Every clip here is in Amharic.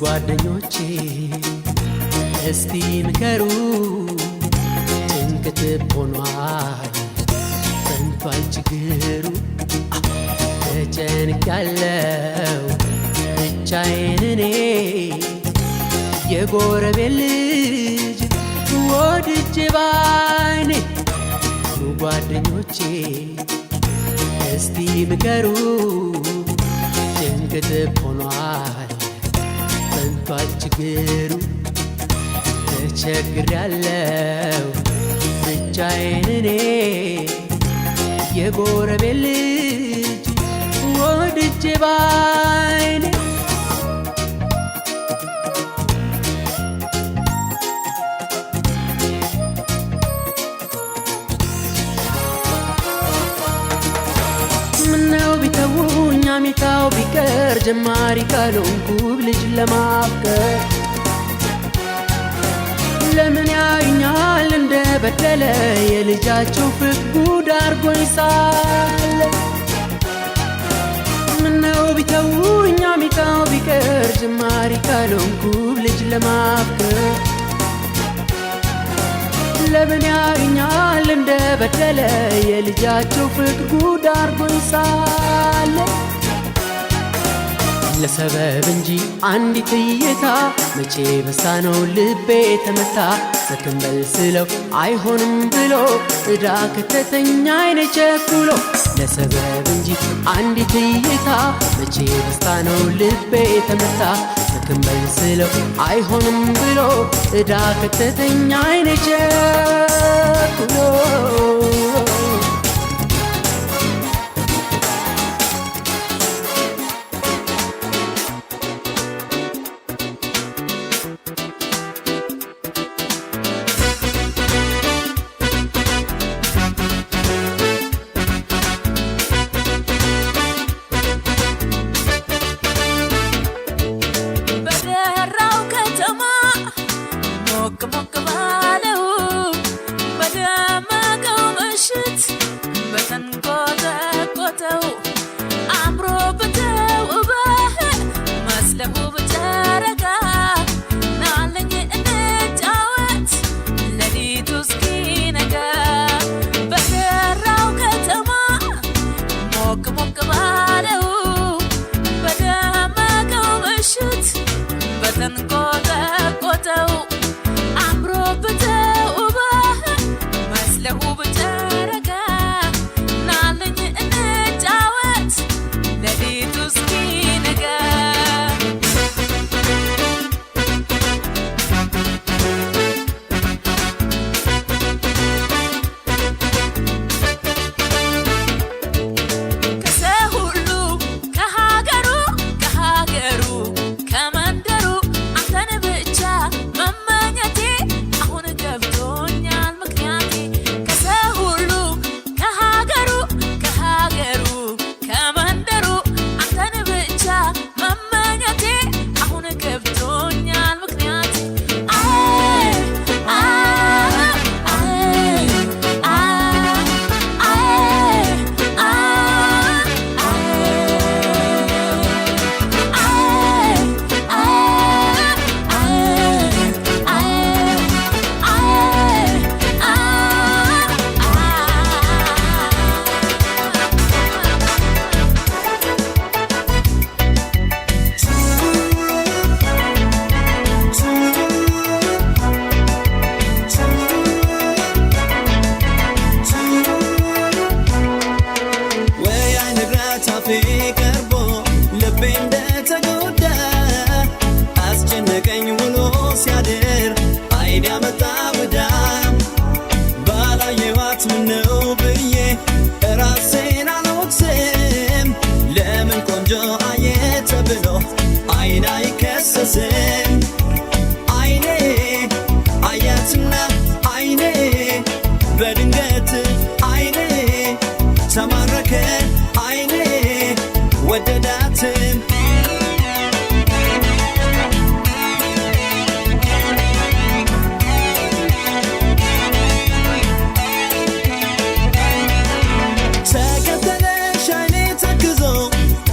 ጓደኞቼ እስቲ ምከሩ ጭንቀት ሆኗል ጠንቷል ችግሩ ተጨንቄያለሁ ብቻዬን እኔ የጎረቤት ልጅ ወድጄ ባይኔ ጓደኞቼ እስቲ ምከሩ ጭንቀት ሆኗል ጠንቷል ችግሩ ተቸግሬያለሁ ብቻዬን እኔ የጎረቤት ልጅ ወድጄ ባይኔ ምነው ቢተውኝ አሚታው ቢቀር ጀማሪ ካልሆንኩ ልጅ ለማፍቀር ለምን ያዩኛል እንደ በደለ የልጃቸው ፍቅር ጉድ አርጎኝ ሳለ ምነው ቢተውኝ አሚታው ቢቀር ጀማሪ ካልሆንኩ ልጅ ለማፍቀር ለምን ያዩኛል እንደ በደለ የልጃቸው ፍቅር ጉድ አርጎኝ ሳለ ለሰበብ እንጂ አንዲት እይታ መቼ በሳ ነው ልቤ ተመታ ሰከንበል ስለው አይሆንም ብሎ እዳ ከተተኛ አይነ ቸኩሎ ለሰበብ እንጂ አንዲት እይታ መቼ በሳ ነው ልቤ ተመታ ሰከንበል ስለው አይሆንም ብሎ እዳ ከተተኛ አይነ ቸኩሎ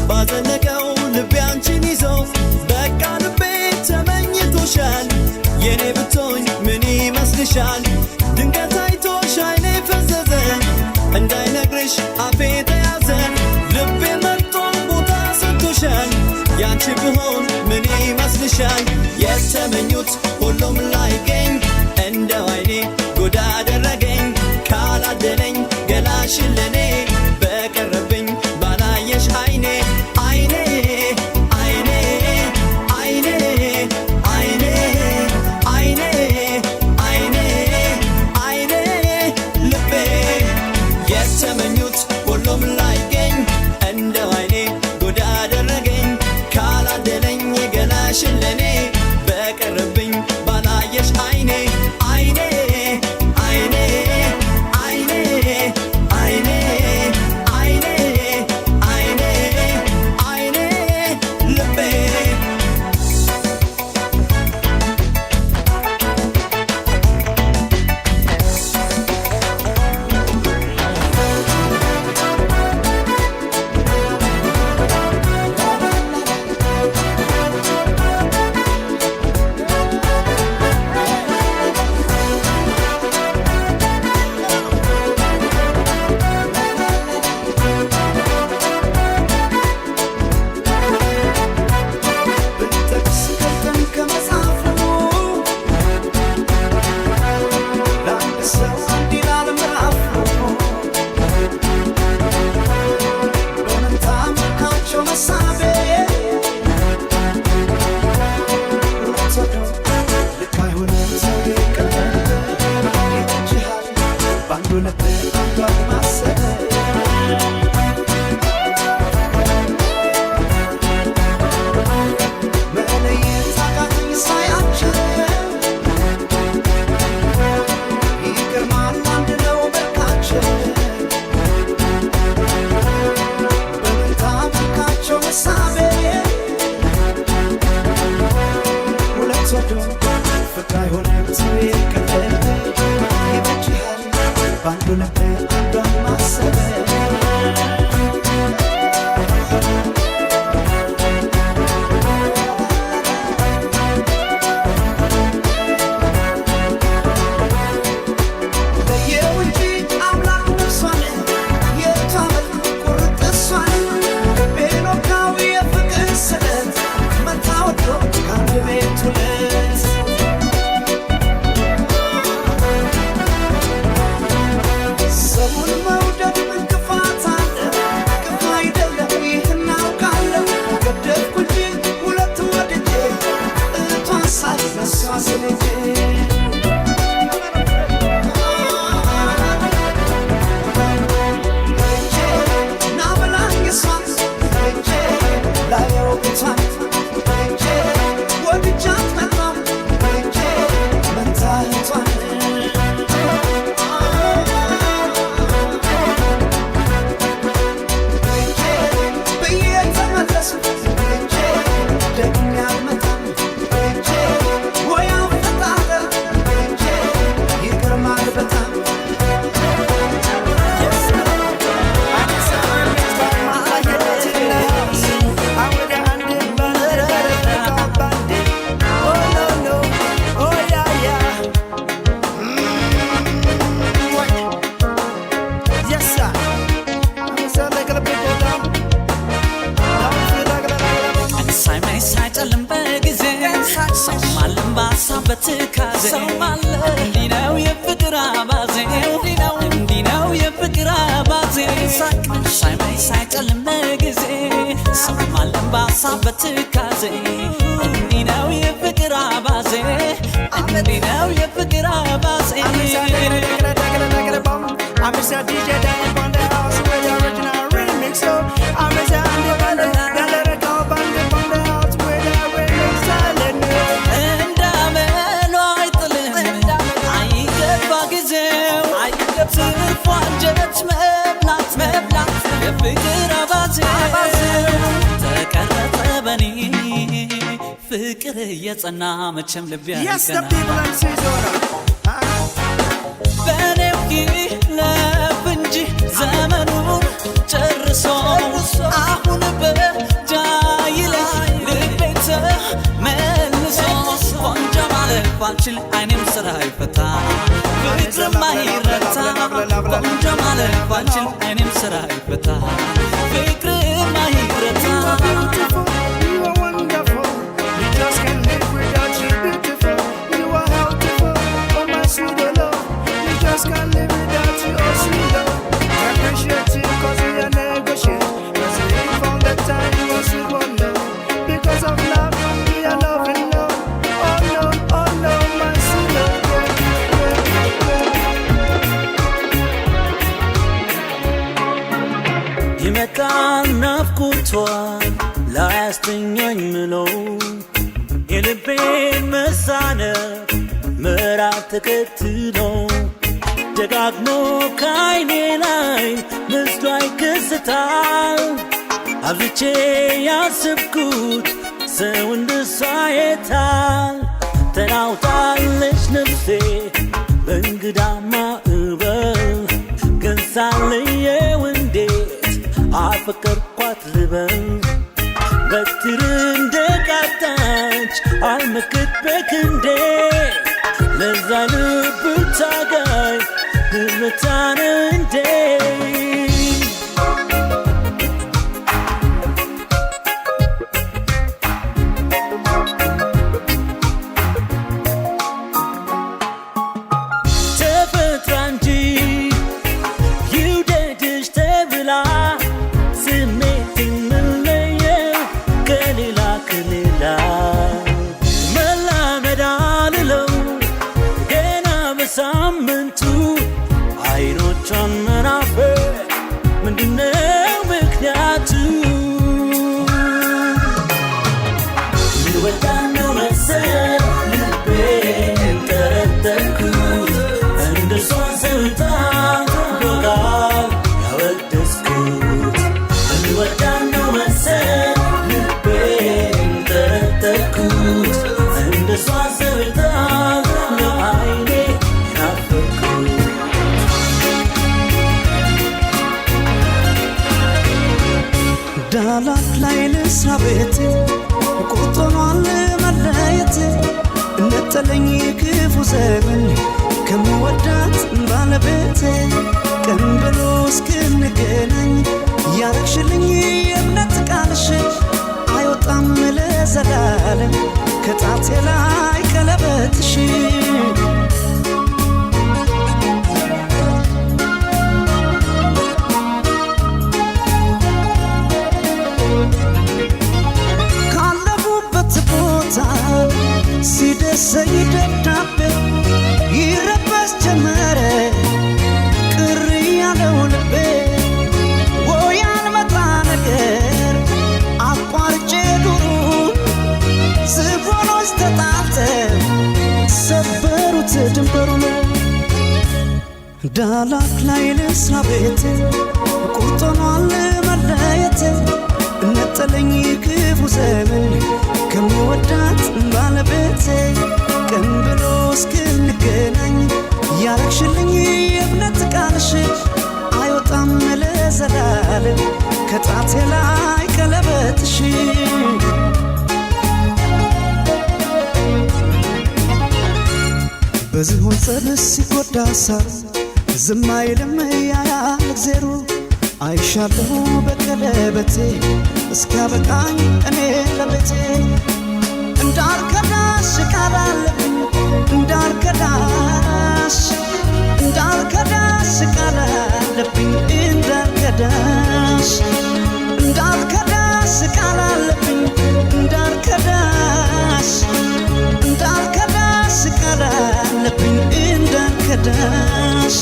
ባዘለቀው ልቤ አንቺን ይዞ በቃ ልቤ ተመኝቶሻል የኔ ብትሆኝ ምን ይመስልሻል ድንገት አይቶሽ አይኔ ፈዘዘ እንዳይነግርሽ አፌ ተያዘ ልቤ መርጦ ቦታ ሰጥቶሻል ያንቺ ብሆን ምን ይመስልሻል የተመኙት ሁሉም ላይገኝ እንደው አይኔ ጉድ አደረገኝ ካላደለኝ ገላሽን ለኔ በቀረብኝ ባላየሽ አይኔ አይኔ አይኔ አይኔ አይኔ አይኔ አይኔ አይኔ ልቤ የተመኙት ሁሉም ላይገኝ እንደው አይኔ ጉድ አደረገኝ ካላደለኝ ገላሽን ለኔ በቀረብኝ ባላየሽ አይኔ አይኔ አይኔ አይኔ አይኔ አይኔ አይኔ አይኔ ልቤ I'm Mr. DJ down on the house with the original remix. So I'm Mr. Andy on the lyrical band on the house with the remix. Silent and I'm I get bagizeu I get to find judgment not the figure about Yes, the people and Cesora. ለፍንጂ ዘመኑን ጨርሶ አሁን በጃይ ላይ ልቤተ መልሶ ባልችል አይኔም ስራ ይፈታ ፍቅር ማይረታ ቆንጆ ማለት ባልችል አይኔም ስራ ይፈታ ፍቅር ማይረታ You are wonderful. We just can't live without you, beautiful. You are healthful, oh my sweet love. We just can't live without you, oh sweet love. I appreciate you 'cause we are negotiate. 'Cause we live all the time, you are sweet wonder. Because of love, we are loving love. Oh no, my sweet love. ይመጣል ናፍቆቷ ላያስተኛኝ ምለው የልቤን መሳነፍ ምዕራፍ ተከትሎ ደጋግሞ ከዓይኔ ላይ ምስሏ ይከሰታል አብዝቼ ያሰብኩት ሰው እንደሷ የታል ተናውጣለች ነፍሴ በእንግዳ ማዕበል ግን ሳለየው እንዴት አፈቀርኳት ልበል በትር እንደቃጣች አልመክት በክንዴ ለዛ ልብ ታጋይ ድርታን እንዴ ተፈጥራ እንጂ ይውደድሽ ተብላ ስሜት የምለየው ከሌላ መላመድ አልለው ገና በሳምንቱ አይኖቿን መናፈቅ ምንድነው ምክንያቱ ልወዳት ነው መሰል ልቤን ጠረጠርኩት እንደሷ ስልጣን ዶጋል ያወደስኩት ልወዳት ነው መሰል ልቤን ጠረጠርኩት እንደሷ ስልጣን ለዓይኔ ናፈቅኩት ዳላት ላይ ልስራ ቤት ቁርጦኗል መለየት ነጠለኝ ክፉ ዘመን ከምወዳት ባለቤት ቀን ብሎ እስክንገናኝ ያረግሽልኝ የእምነት ቃልሽ አይወጣም ለዘላለም ከጣቴ ላይ ቀለበትሽ ሲደርሰኝ ደብዳቤ ይረበስ ጀመረ ቅር ያለው ልቤ ወይ ያልመጣ ነገር አቋርጬ ዱሩን ዝሆኖች ተጣልተው ሰበሩት ድንበሩን ዳላት ላይ ልስራ ቤት ቁርጦኗል መለየት ነጠለኝ ክፉ ዘመን ከምወዳት ባለቤቴ ቀን ብሎ እስክንገናኝ ያረግሽልኝ የእምነት ቃልሽ አይወጣም ለዘላለም ከጣቴ ላይ ቀለበትሽ በዝሆን ጸበስ ሲጎዳ ሳር ዝም አይልም ያያል እግዜሩ አይሻለሁ በቀለበቴ እስኪያበቃኝ እኔ ለቤቴ እንዳልከዳሽ ቃል አለብኝ እንዳልከዳሽ ቃል አለብኝ እንዳልከዳሽ ቃል አለብኝ እንዳልከዳሽ ቃል አለብኝ እንዳልከዳሽ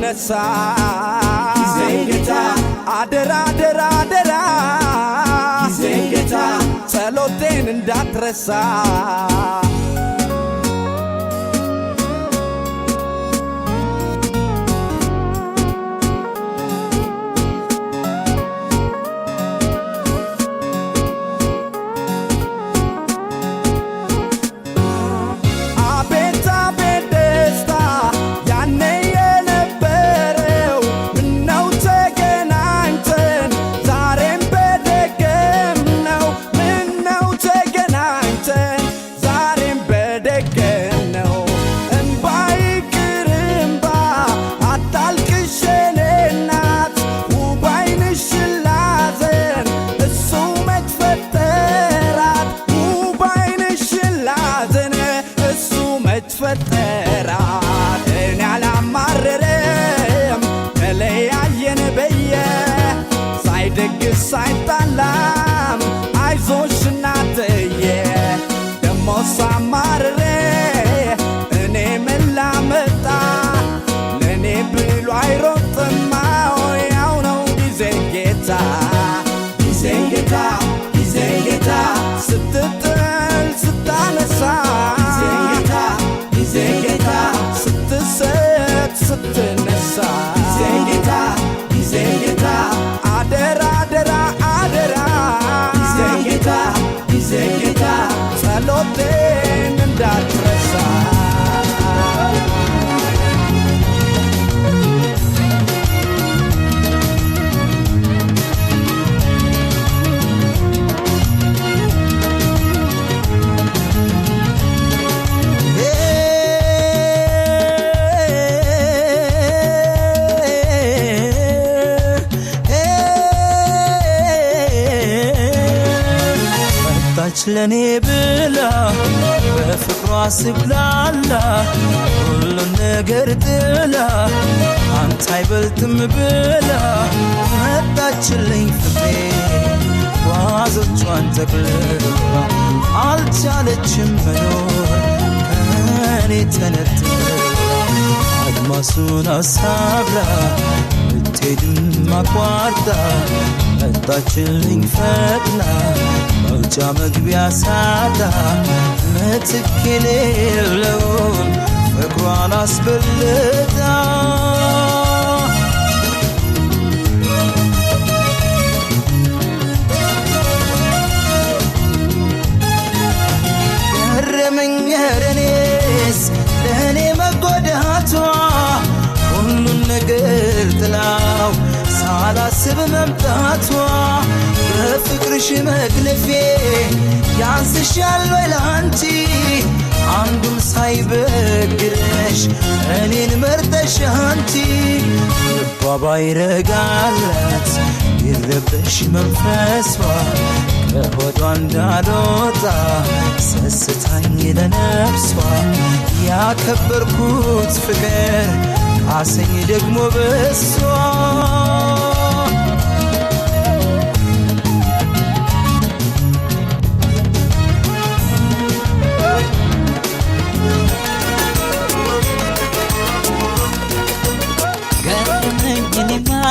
ሳትነሳ ጊዜን ጌታ አደራ አደራ አደራ ጊዜን ጌታ ጸሎቴን እንዳትረሳ ፈጠራት እኔ አላማረረም ተለያየን በየ ሳይደግስ ሳይጣላም አይዞሽ እናትዬ ደሞ ሳማረረ እኔ ምን ላመጣ ለእኔ ብሎ አይሮጥም ያው ነው ጊዜ ጌታ ጊዜ ጌታ ጊዜ ጌታ ስትጥል ስታነሳ ስትነሳ ጊዜ ጌታ ጊዜ ጌታ አደራ አደራ አደራ ጊዜ ጌታ ጊዜ ጌታ ጸሎቴን እንዳትረሳ ለኔ ብላ በፍቅሯ ስብላላ ሁሉን ነገር ጥላ አንተ አይበልጥም ብላ መጣችልኝ ፍቅሬ ጓዞቿን ጠቅልላ አልቻለችም መኖር ከኔ ተነጥላ አድማሱን አሳብራ ብትሄድም አቋርጣ መጣችልኝ ፈጥና መውጫ መግቢያ ሳታ ምትክ የሌለውን ፍቅሯን አስበልጣ ገረመኝ እኔስ ለእኔ መጎዳቷ ሁሉን ነገር ጥላው ሳላስብ መምጣቷ በፍቅርሽ መክለፌ ያንስሻል ወይ ላንቺ አንዱም ሳይበግረሽ እኔን መርጠሽ አንቺ ልቧ ባይረጋላት ይረበሽ መንፈሷ ከሆዷ እንዳልወጣ ሰስታኝ ለነፍሷ ያከበርኩት ፍቅር ካሰኝ ደግሞ በሷ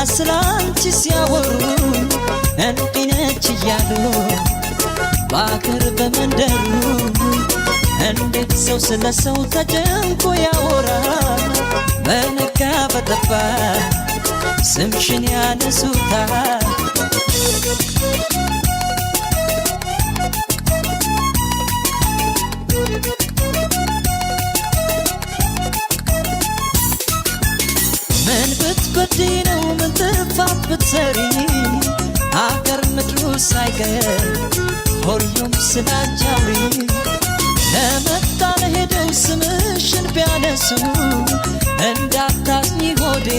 ስላንቺ ሲያወሩ እንዲህ ነች እያሉ በአገር በመንደሩ እንዴት ሰው ስለ ሰው ተጨንቆ ያወራል በነጋ በጠባ ስምሽን ያነሱታል ምን ብትጎጂ ነው ምን ጥፋት ብትሰሪ አገር ምድሩ ሳይቀር ሁሉም ስላንቺ አውሪ ለመጣ ለሄደው ስምሽን ቢያነሱ እንዳታዝኝ ሆዴ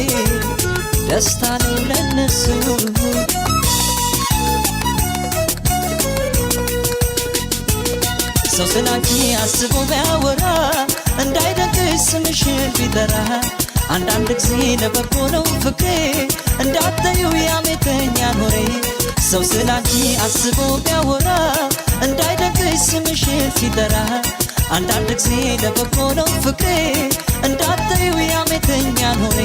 ደስታ ነው ለነሱ ሰው ስላንቺ አስቦ ቢያወራ እንዳይደግስ ስምሽን ቢጠራ አንዳንድ ጊዜ ለበጎ ነው ፍቅሬ እንዳትዩ ያሜተኛ ኖሬ ሰው ስላንቺ አስቦ ቢያወራ እንዳይደግስ ስምሽን ሲጠራ አንዳንድ ጊዜ ለበጎ ነው ፍቅሬ እንዳታዩ ያሜተኛ ኖሬ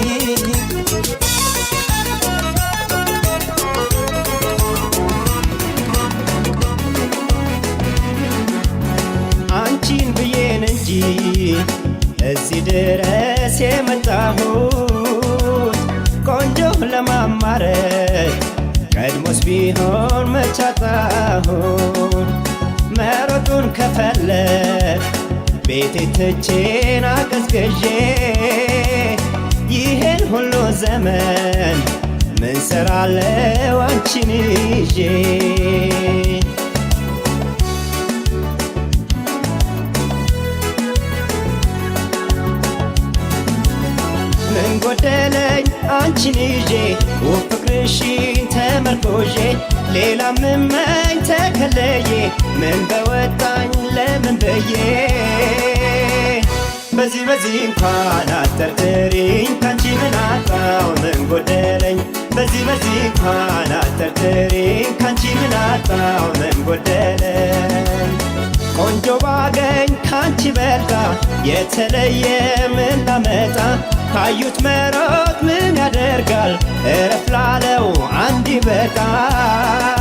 አንቺን ብዬን እንጂ እዚህ ድረስ የመጣሁት ቆንጆ ለማማረት ቀድሞስ ቢሆን መቻጣሁት መሮጡን ከፈለግ ቤቴ ትቼን አቀዝቅዤ ይሄን ሁሉ ዘመን ምን ሰራለው አንቺን ይዤ ምን ጎደለኝ አንቺን ይዤ ፍቅርሽን ተመርኮዤ ሌላ ምመኝ ተከለዬ ምን በወጣኝ ለምን ብዬ በዚህ እንኳን አትጠርጥሪኝ ካንቺ ምን አጣው ምን ጎደለኝ በዚህ እንኳን አትጠርጥሪኝ ካንቺ ምን አጣው ምን ጎደለኝ ቆንጆ ባገኝ ካንቺ በልጣ የተለየ ምን ላመጣ ካዩት መሮጥ ምን ያደርጋል እረፍ ላለው አንድ ይበቃል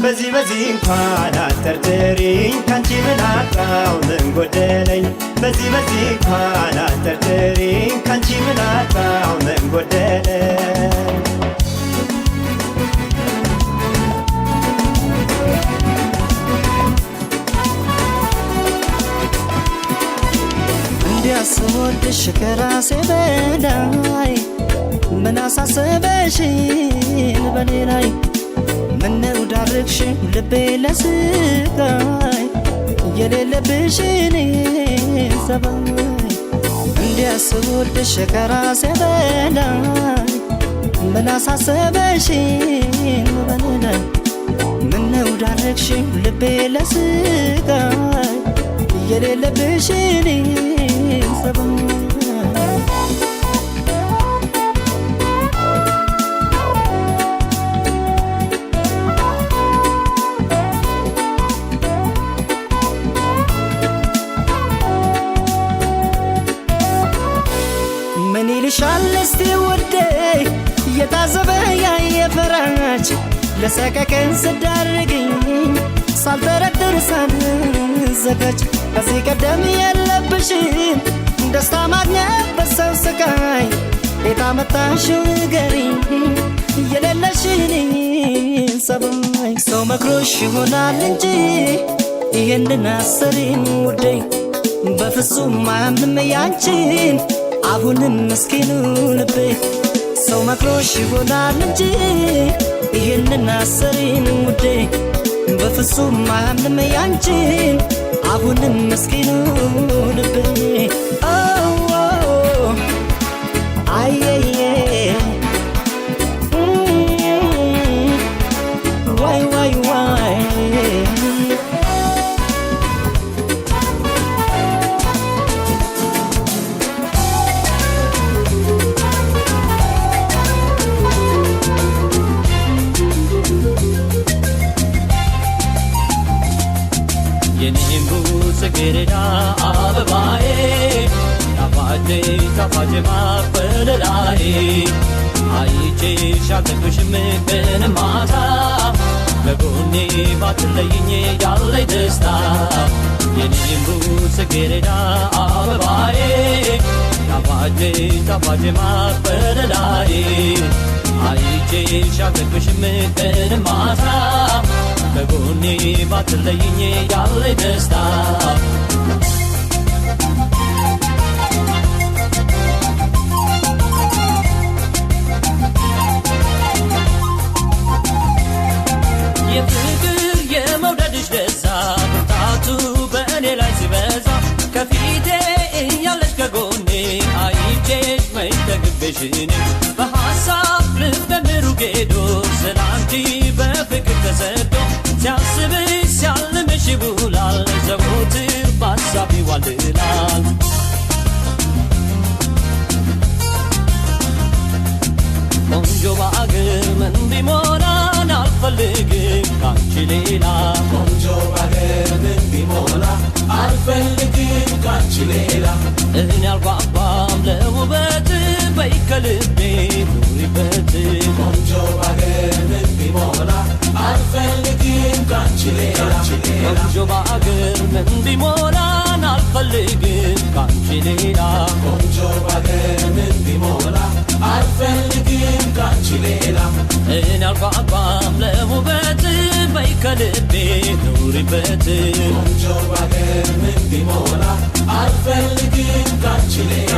በዚህ እንኳን አትጠርጥሪኝ ካንቺ ምን አጣው ምን ጎደለኝ በዚህ እንኳን አትጠርጥሪኝ ካንቺ ምን አጣው ምን ጎደለኝ እንዲያስወድሽ ከራሴ በላይ ምን አሳሰበሽን በኔ ላይ ምነው ዳርግሽ ልቤ ለስቃይ የሌለብሽን ሰባይ እንዲያስወድሽ ከራሴ በላይ ምን አሳሰበሽን በኔ ላይ ምነው ዳርግሽ ልቤ ለስቃይ የሌለብሽን ሰባይ ይልሻል እስቲ ውዴ የታዘበ ያየ ፈራች ለሰቀቀን ስዳርግኝ ሳልጠረጥር ሳልዘጋጅ ከዚህ ቀደም የለብሽን ደስታ ማግኘት በሰው ስቃይ ቤት አመጣሽው ንገሪኝ የሌለሽን ሰባይ ሰው መክሮሽ ይሆናል እንጂ ይህንን አሰሪን ውዴ በፍጹም አያምንም ያንቺን አሁንም ምስኪኑ ልቤ ሰው መክሮሽ ይሆናል እንጂ ይህንን አሰሪን ውዴ በፍጹም አያምንም ያንቺን አሁንም ምስኪኑ ልቤ አየየ ዋይ ዋይ ዋይ ጽጌረዳ አበባዬ ጣፋጭ ማበለላዬ አይቼሽ አልጠግብሽም ቀን ማታ ከጎኔ ባትለይኝ ያለኝ ደስታ የኔም ጽጌረዳ አበባዬ ጣፋጭ ማበለላዬ አይቼሽ አልጠግብሽም ቀን ማታ ከጎኔ ባትለይኝ ያለኝ ደስታ የፍቅር የመውደድሽ ደዛ ብርታቱ በእኔ ላይ ሲበዛ ከፊቴ እያለሽ ከጎኔ አይቼሽ መይተግብሽን በሐሳብ ልብ ሩቅ ሄዶ ስላንቺ በፍቅር ተሰዶ ሲያስብሽ ሲያልምሽ ይውላል ዘወትር በሐሳብ ይዋልላል ቆንጆ በአገር ምን ቢሞላን አልፈልግም ካንቺ ሌላ ቆንጆ በአገር ምን ቢሞላ አልፈልግም ካንቺ ሌላ እኔ አልጓጓም ለውበት በይከልቤ ኑሪበት ቆንጆ ባገር ምን ቢሞላ አልፈልግም ካንቺ ሌላ ቆንጆ ባገር ምን ቢሞላ አልፈልግም ካንቺ ሌላ ቆንጆ ባገር ምን ቢሞላ አልፈልግም ካንቺ ሌላ እኔ አልጓጓም ለውበት በይከልቤ ኑሪበት ቆንጆ ባገር ምን ቢሞላ አልፈልግም ካንቺ ሌላ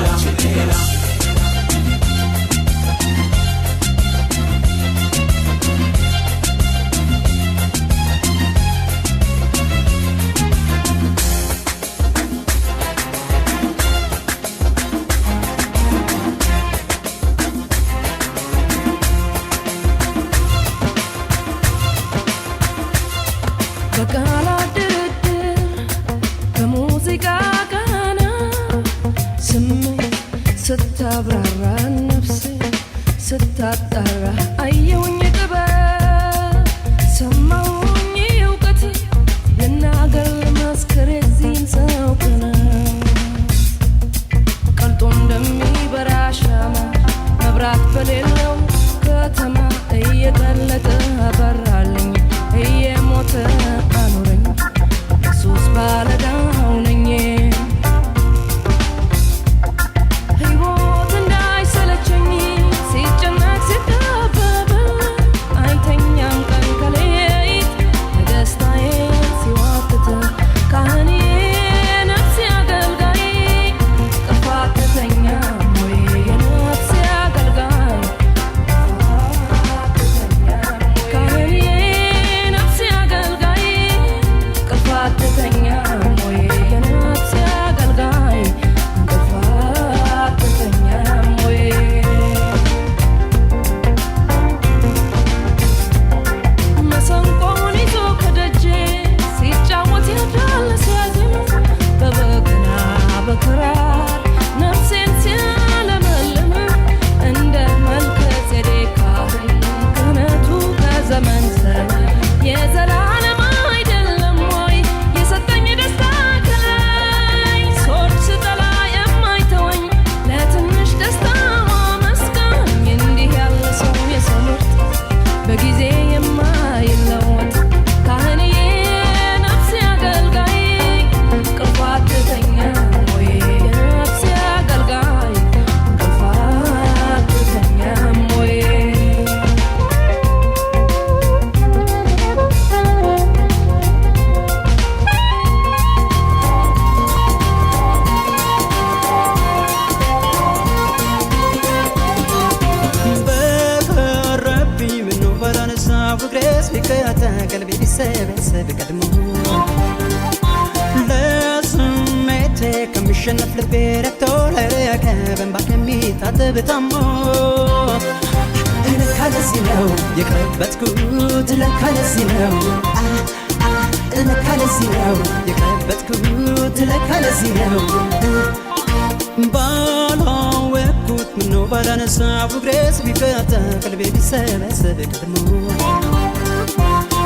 ስታብራራ ነፍሴ ስታጣራ አየሁኝ ጥበብ ሰማሁኝ እውቀት ልናገር ልመስክር የዚህን ሰው ቅናት ቀልጦ እንደሚበራ ሻማ መብራት በሌለው ከተማ እየቀለጠ አበራልኝ እየሞተ አኖረኝ ኢየሱስ ባለዕዳው ነኝ شنف لبيرك تولك بنبحكمي تعتبتامو لك على الزينو يقرب بتكوت لك على الزينو لك على الزينو يقرب بتكوت لك على الزينو بالا وكوت منو بالا نسا وغريس بيكاتا قلبي بيسبسب قدمو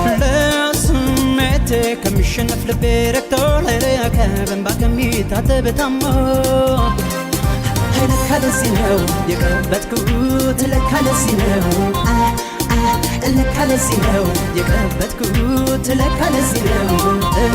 لسميتي كمشنف لبيرك تولك بنبحكمي تعتبتامو لك على الزينو يقرب بتكوت لك على الزينو لك على الزينو يقرب بتكوت لك على الزينو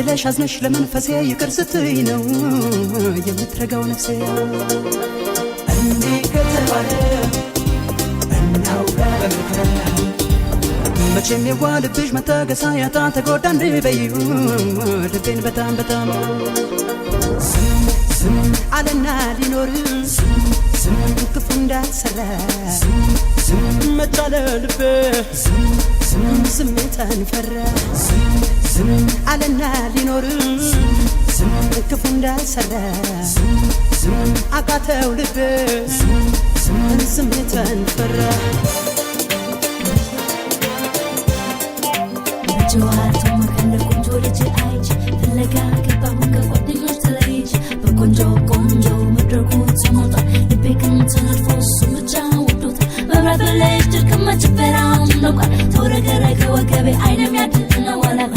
بلاش عزمش لمنفسي يكر ستي نو يمترقاو نفسي أني كتبالي أنه بابا መቼም የዋልብሽ መታገሳ ያጣ ተጎዳ እንድበይው ልቤን በጣም በጣም ዝም አለና ሊኖር ዝም ክፉ እንዳትሰራ ዝም መቻለ ልቤ ዝም ስሜትን ፈራ ዝም አለና ሊኖር ዝም ክፉ እንዳትሰራ ዝም አቃተው ልቤ ዝም ስሜትን ፈራ ጀዋት መከለ ቆንጆ ልጅ አይች ፍለጋ ገባሁ ከጓደኞች ተለይች በቆንጆ ቆንጆ መድረኩ ተሞጣ ልቤ ግን ተነድፎ እሱ ብቻ ወዶት መብራት በለሽ ድርቅም መጭበራው ነውቃል ተወረገረገ ወገቤ አይነም ያድል ነው አላማ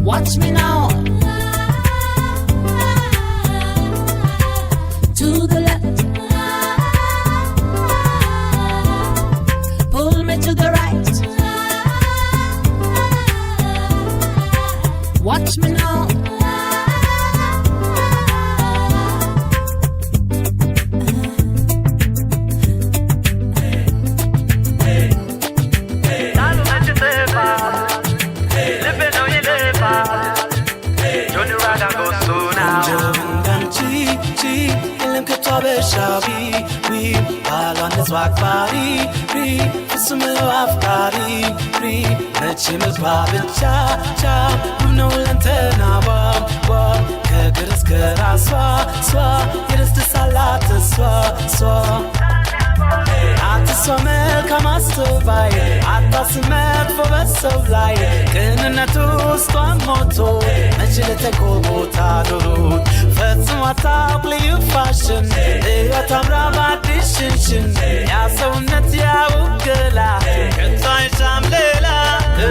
Watch me now. To the left. Pull me to the right. Watch me now. Shabi, we balon is wakbari, we smell of body, we mechim is babin cha cha, no lantana wa, kagris kara swa, it is the salat swa. Atasomel kamastobai, atasmet for vessel light, kenatu storm moto, mechilete kobotado, first what up you fashion, they got a rubber distinction, ya so net ya ugala, kentai shamlela, the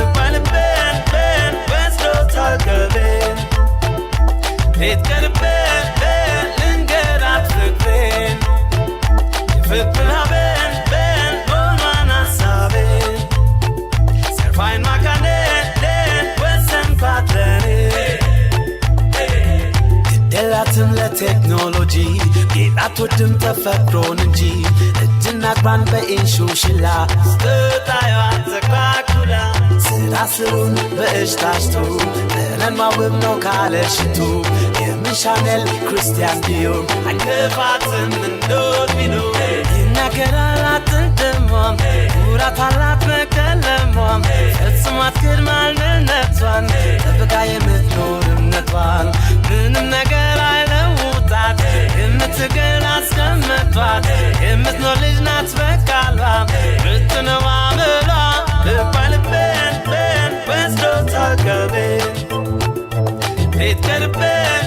ben, west road talkabin, it can ben, linger at the green. If ben, woman asabe, Serfine Macane, Western Patlane. Delatin le technology, ጌጣቶችም ተፈጥሮን እንጂ እጅና እግሯን በኢንሹሽላ ስትታየዋ ተክላኩላ ስራ ስሩን በእጅ ታሽቶ ለማውብ ነው ካለሽቱ የምሻኔል ክርስቲያን ዲዮር አይከፋትም እንዶት ቢኖር ይናገራል አትንትሟም ኩራት አላት መከለሟም ፈጽሞ አትክድም ማንነቷን ጠብቃ የምትኖር እምነቷን ምንም ነገር አይለውጣት የምትገል አስቀምጧት የምትኖር ልጅ ናት በቃሏ ብትነው አምሏ ልባልቤን ወስዶታል ገቤን ቤት ቀርቤን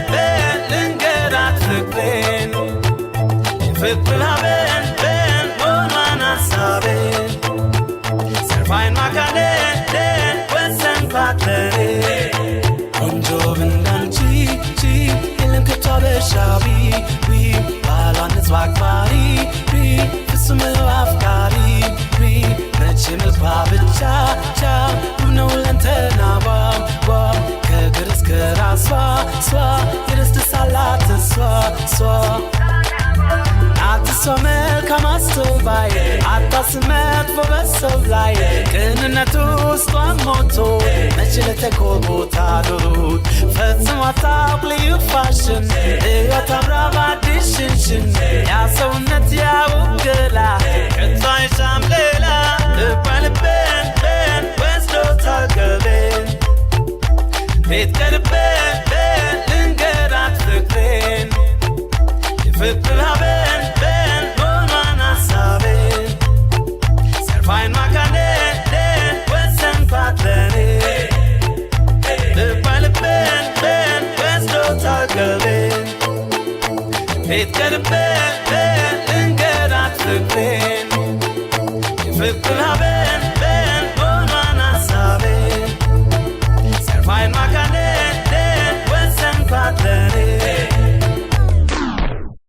ልንገራት ፍቅሬን ፍቅርና ቤን ሆኗን ሀሳቤን ሰርፋይን ማካኔን ወሰንኳት ለኔ ቆንጆ ብንዳንቺ የለም ከቷ በሻቢ ባሏን ንጽዋ አክባሪ ፍጹም አፍቃሪ መቼም ልባ ብቻ ነው ለንተናዋ ከእግር እስከ ራሷ የደስታ ሳላት እሷ አትሰው መልካም አስተዋይ አታስመት በሰው ላይ ቅንነቱ ውስጧን ሞቶ መች ለተኮቦታ ዶሩት ፈጽሞ አታውቅ ልዩ ፋሽን ሕይወት አምራ በአዲስ ሽንሽን ያ ሰውነት ከመጨረሻም ሌላ ልባልቤን ቤን ወስዶታል ቀልቤን ቤት ቀርቤን ቤን ልንገራት ፍቅሬን የፍቅር ሀቤን ቤን ሆኗን ሀሳቤን ሰርፋይን ማካኔን ዴን ወሰንኳት ለኔ ልባልቤን ቤን ወስዶታል ቀልቤን ቤት ቀርቤን ቤን ልንገራት ፍቅሬን የፍቅር ሀቤን